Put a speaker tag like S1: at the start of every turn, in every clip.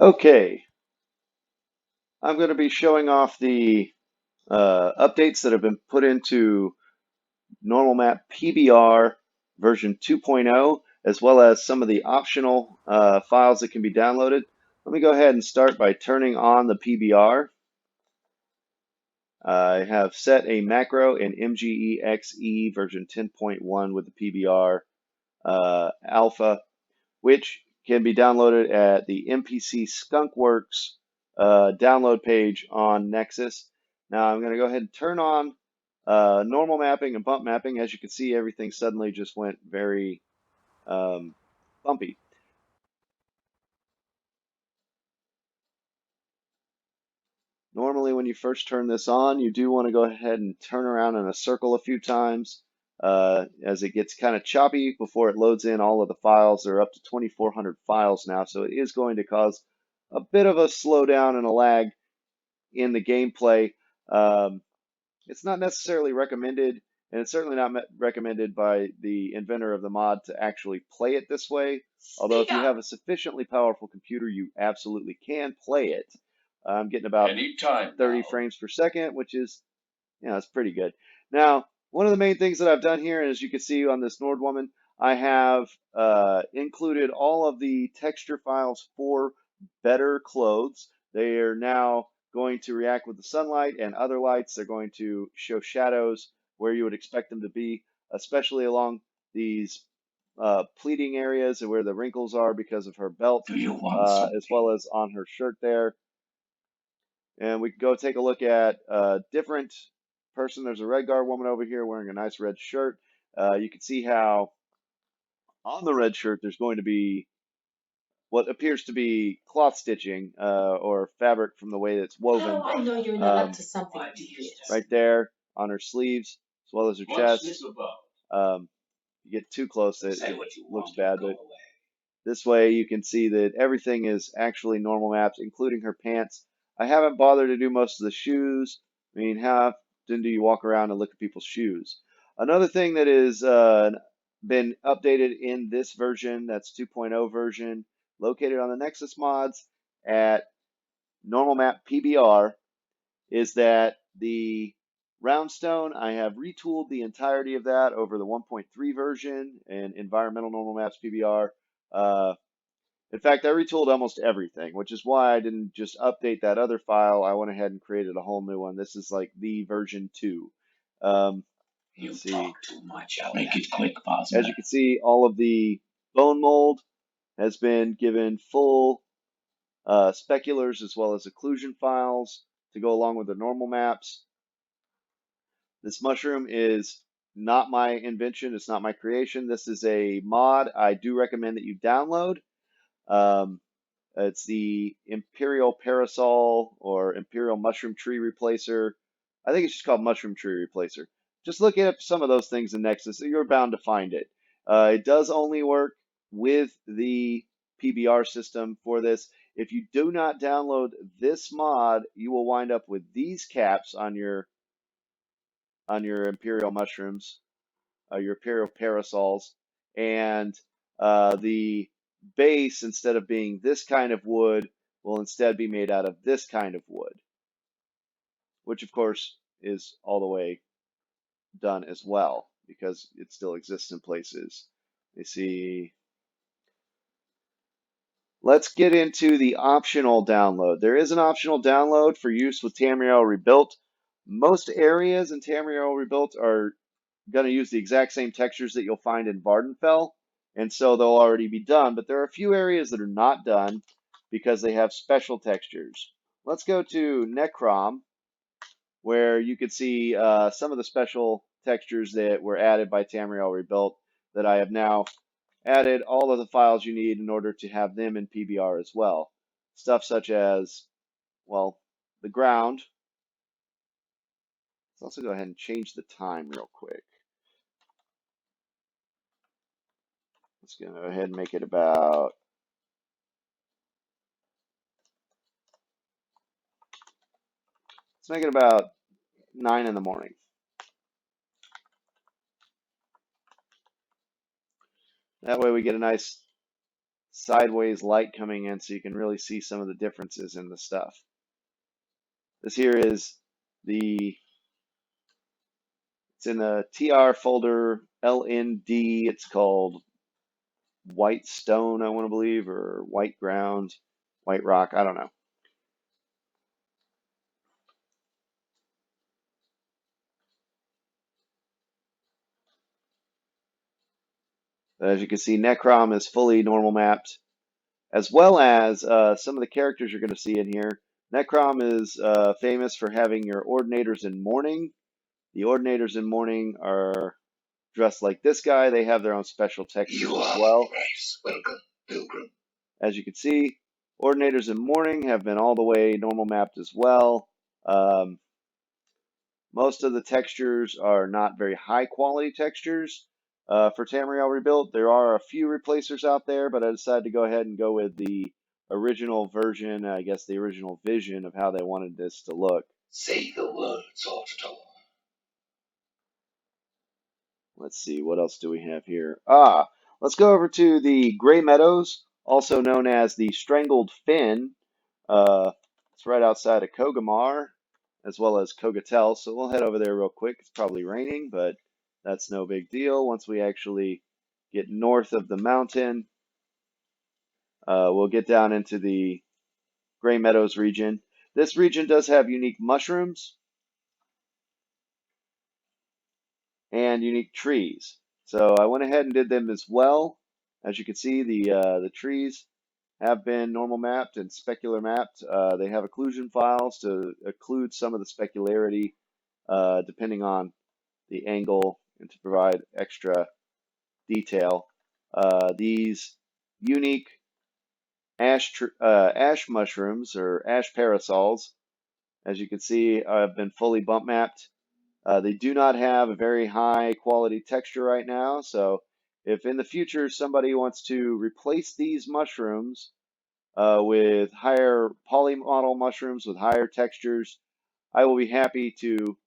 S1: Okay, I'm going to be showing off the updates that have been put into Normal Map PBR version 2.0, as well as some of the optional files that can be downloaded. Let me go ahead and start by turning on the PBR. I have set a macro in MGE XE version 10.1 with the PBR alpha, which can be downloaded at the MPC Skunkworks download page on Nexus. Now I'm going to go ahead and turn on normal mapping and bump mapping. As you can see, everything suddenly just went very bumpy. Normally, when you first turn this on, you do want to go ahead and turn around in a circle a few times as it gets kind of choppy before it loads in all of the files. There are up to 2,400 files now, so it is going to cause a bit of a slowdown and a lag in the gameplay. It's not necessarily recommended, and it's certainly not recommended by the inventor of the mod to actually play it this way. Although if you have a sufficiently powerful computer, you absolutely can play it. I'm getting about 30 frames per second, which is, it's pretty good. Now, one of the main things that I've done here, as you can see on this Nordwoman, I have included all of the texture files for better clothes. They are now going to react with the sunlight and other lights. They're going to show shadows where you would expect them to be, especially along these pleating areas where the wrinkles are because of her belt, as well as on her shirt there. And we can go take a look at a different person. There's a red guard woman over here wearing a nice red shirt. You can see how on the red shirt there's going to be what appears to be cloth stitching or fabric from the way that it's woven.
S2: How I know you're not up to something
S1: right there on her sleeves as well as her chest. You get too close, it looks bad, but this way you can see that everything is actually normal maps, including her pants. I haven't bothered to do most of the shoes. I mean, how often do you walk around and look at people's shoes? Another thing that is been updated in this version, that's 2.0 version, located on the Nexus Mods at Normal Map PBR, is that the roundstone, I have retooled the entirety of that over the 1.3 version and environmental normal maps PBR. In fact, I retooled almost everything, which is why I didn't just update that other file. I went ahead and created a whole new one. This is like the version 2.
S2: You talk too much. I'll make it quick, boss.
S1: As you can see, all of the bone mold has been given full speculars as well as occlusion files to go along with the normal maps. This mushroom is not my invention. It's not my creation. This is a mod I do recommend that you download. It's the Imperial Parasol or Imperial Mushroom Tree Replacer. I think it's just called Mushroom Tree Replacer. Just look up some of those things in Nexus. You're bound to find it. It does only work with the PBR system for this. If you do not download this mod, you will wind up with these caps on your Imperial mushrooms, your Imperial parasols, and the base, instead of being this kind of wood, will instead be made out of this kind of wood, which of course is all the way done as well because it still exists in places. You see, let's get into the optional download. There is an optional download for use with Tamriel Rebuilt. Most areas in Tamriel Rebuilt are going to use the exact same textures that you'll find in Vardenfell, and so they'll already be done, but there are a few areas that are not done because they have special textures. Let's go to Necrom, where you can see some of the special textures that were added by Tamriel Rebuilt that I have now added all of the files you need in order to have them in PBR as well. Stuff such as, well, the ground. Let's also go ahead and change the time real quick. Let's go ahead and make it about, let's make it about 9 in the morning. That way we get a nice sideways light coming in so you can really see some of the differences in the stuff. This here is it's in the TR folder LND. It's called White Stone, I want to believe, or White Ground, White Rock, I don't know. But as you can see, Necrom is fully normal mapped, as well as some of the characters you're going to see in here. Necrom is famous for having your Ordinators in mourning. The Ordinators in mourning are dressed like this guy. They have their own special textures as well.
S2: Welcome, pilgrim.
S1: As you can see, Ordinators in mourning have been all the way normal mapped as well. Most of the textures are not very high quality textures for Tamriel Rebuilt. There are a few replacers out there, but I decided to go ahead and go with the original version, I guess the original vision of how they wanted this to look.
S2: Say the words, Auditor.
S1: Let's see, what else do we have here? Let's go over to the Gray Meadows, also known as the Strangled Fen. It's right outside of Kogamar, as well as Kogatel, so we'll head over there real quick. It's probably raining, but that's no big deal. Once we actually get north of the mountain, we'll get down into the Gray Meadows region. This region does have unique mushrooms and unique trees. So I went ahead and did them as well. As you can see, the trees have been normal mapped and specular mapped. They have occlusion files to occlude some of the specularity depending on the angle and to provide extra detail. These unique ash mushrooms or ash parasols, as you can see, have been fully bump mapped. They do not have a very high quality texture right now, so if in the future somebody wants to replace these mushrooms with higher polymodel mushrooms with higher textures, I will be happy to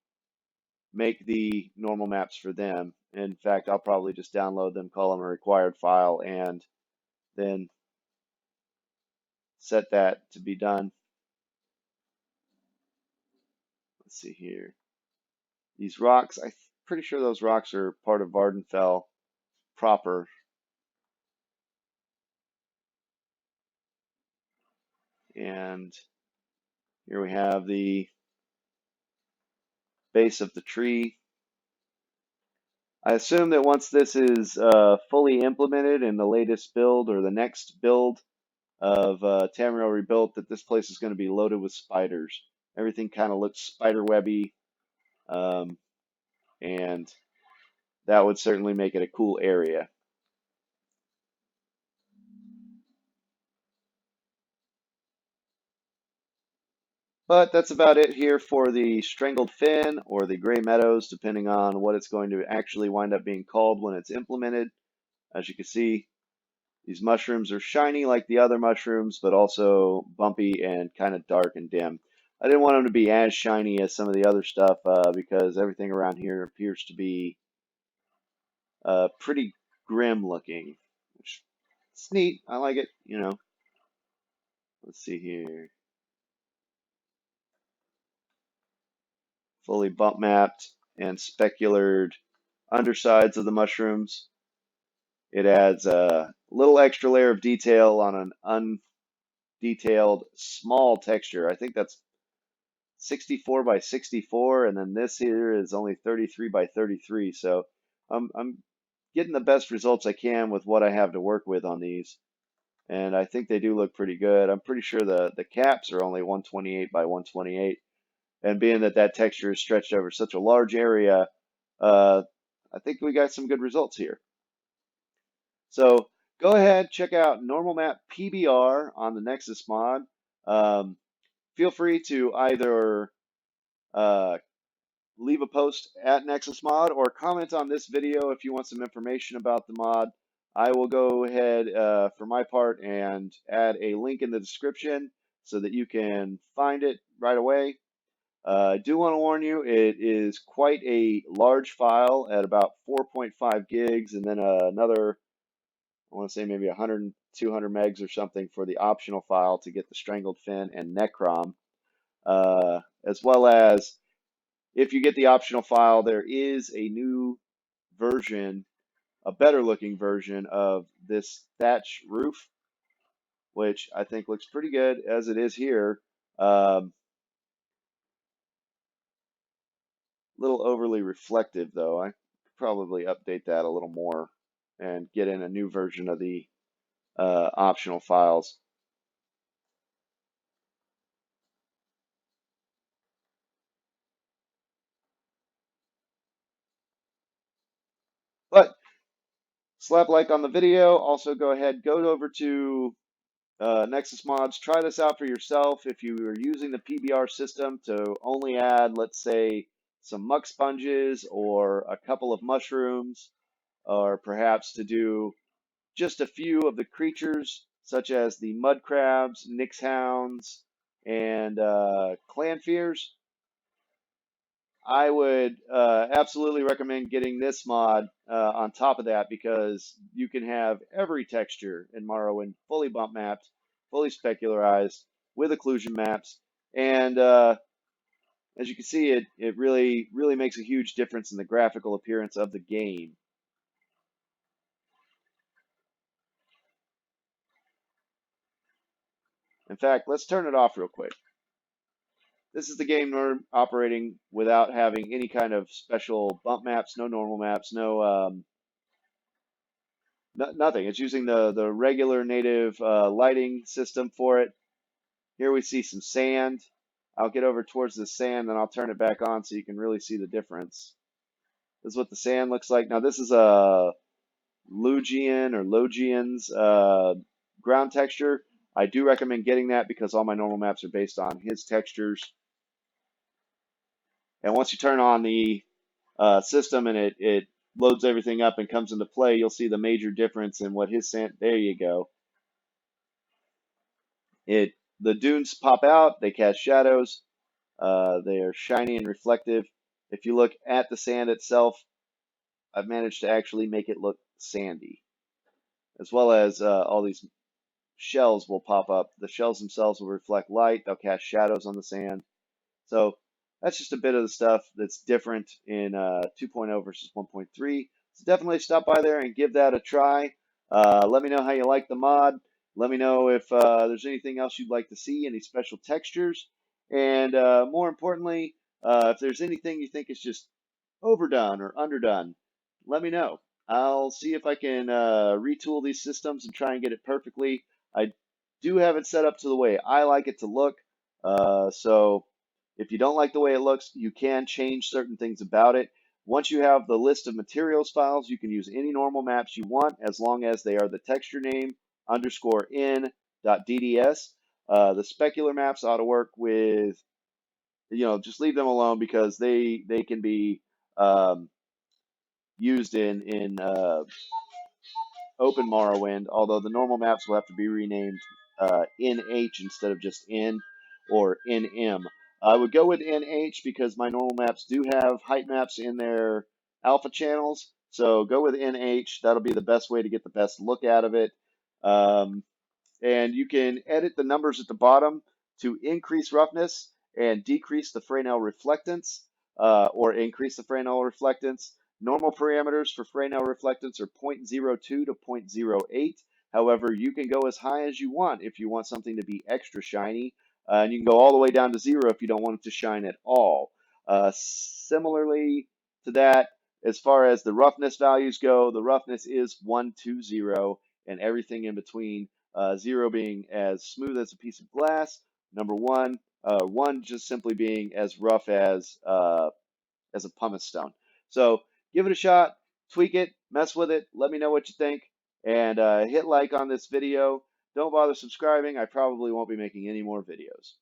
S1: make the normal maps for them. In fact, I'll probably just download them, call them a required file, and then set that to be done. Let's see here. These rocks, I'm pretty sure those rocks are part of Vardenfell proper. And here we have the base of the tree. I assume that once this is fully implemented in the latest build or the next build of Tamriel Rebuilt, that this place is going to be loaded with spiders. Everything kind of looks spider webby, and that would certainly make it a cool area. But that's about it here for the Strangled Fen or the Gray Meadows, depending on what it's going to actually wind up being called when it's implemented. As you can see, these mushrooms are shiny like the other mushrooms, but also bumpy and kind of dark and dim. I didn't want them to be as shiny as some of the other stuff because everything around here appears to be pretty grim looking. It's neat. I like it, you know. Let's see here. Fully bump mapped and speculared undersides of the mushrooms. It adds a little extra layer of detail on an undetailed small texture. I think that's 64 by 64, and then this here is only 33 by 33. So I'm getting the best results I can with what I have to work with on these. And I think they do look pretty good. I'm pretty sure the caps are only 128 by 128. And being that that texture is stretched over such a large area, I think we got some good results here. So go ahead, check out Normal Map PBR on the Nexus mod. Feel free to either leave a post at Nexus Mod or comment on this video if you want some information about the mod. I will go ahead for my part and add a link in the description so that you can find it right away. I do want to warn you, it is quite a large file at about 4.5 gigs, and then another, I want to say maybe 100 200 megs or something for the optional file to get the strangled fin and Necrom, as well as if you get the optional file, there is a new version, a better looking version of this thatch roof, which I think looks pretty good as it is here. Little overly reflective though. I could probably update that a little more and get in a new version of the optional files. But slap like on the video. Also go ahead, go over to Nexus Mods. Try this out for yourself. If you are using the PBR system to only add, let's say, some muck sponges or a couple of mushrooms, or perhaps to do just a few of the creatures, such as the mud crabs, nix hounds, and clan fears, I would absolutely recommend getting this mod on top of that because you can have every texture in Morrowind fully bump mapped, fully specularized with occlusion maps, and as you can see, it really makes a huge difference in the graphical appearance of the game. In fact, let's turn it off real quick. This is the game we're operating without having any kind of special bump maps, no normal maps, nothing. It's using the regular native lighting system for it. Here we see some sand. I'll get over towards the sand and I'll turn it back on so you can really see the difference. This is what the sand looks like. Now this is a Lugian or Logian's ground texture. I do recommend getting that because all my normal maps are based on his textures. And once you turn on the system and it loads everything up and comes into play, you'll see the major difference in what his sand. There you go. The dunes pop out. They cast shadows. They are shiny and reflective. If you look at the sand itself, I've managed to actually make it look sandy, as well as all these shells will pop up. The shells themselves will reflect light. They'll cast shadows on the sand. So that's just a bit of the stuff that's different in 2.0 versus 1.3. So definitely stop by there and give that a try. Let me know how you like the mod. Let me know if there's anything else you'd like to see, any special textures. And more importantly, if there's anything you think is just overdone or underdone, let me know. I'll see if I can retool these systems and try and get it perfectly. I do have it set up to the way I like it to look. So if you don't like the way it looks, you can change certain things about it. Once you have the list of materials files, you can use any normal maps you want as long as they are the texture name _in.dds. The specular maps ought to work with, just leave them alone because they can be used in Open Morrowind, although the normal maps will have to be renamed NH instead of just N or NM. I would go with NH because my normal maps do have height maps in their alpha channels, so go with NH. That'll be the best way to get the best look out of it. And you can edit the numbers at the bottom to increase roughness and decrease the Fresnel reflectance, or increase the Fresnel reflectance. Normal parameters for Fresnel reflectance are 0.02 to 0.08. However, you can go as high as you want if you want something to be extra shiny, and you can go all the way down to 0 if you don't want it to shine at all. Similarly to that, as far as the roughness values go, the roughness is 120 and everything in between. 0 being as smooth as a piece of glass. Number 1, 1 just simply being as rough as a pumice stone. So give it a shot, tweak it, mess with it, let me know what you think, and hit like on this video. Don't bother subscribing. I probably won't be making any more videos.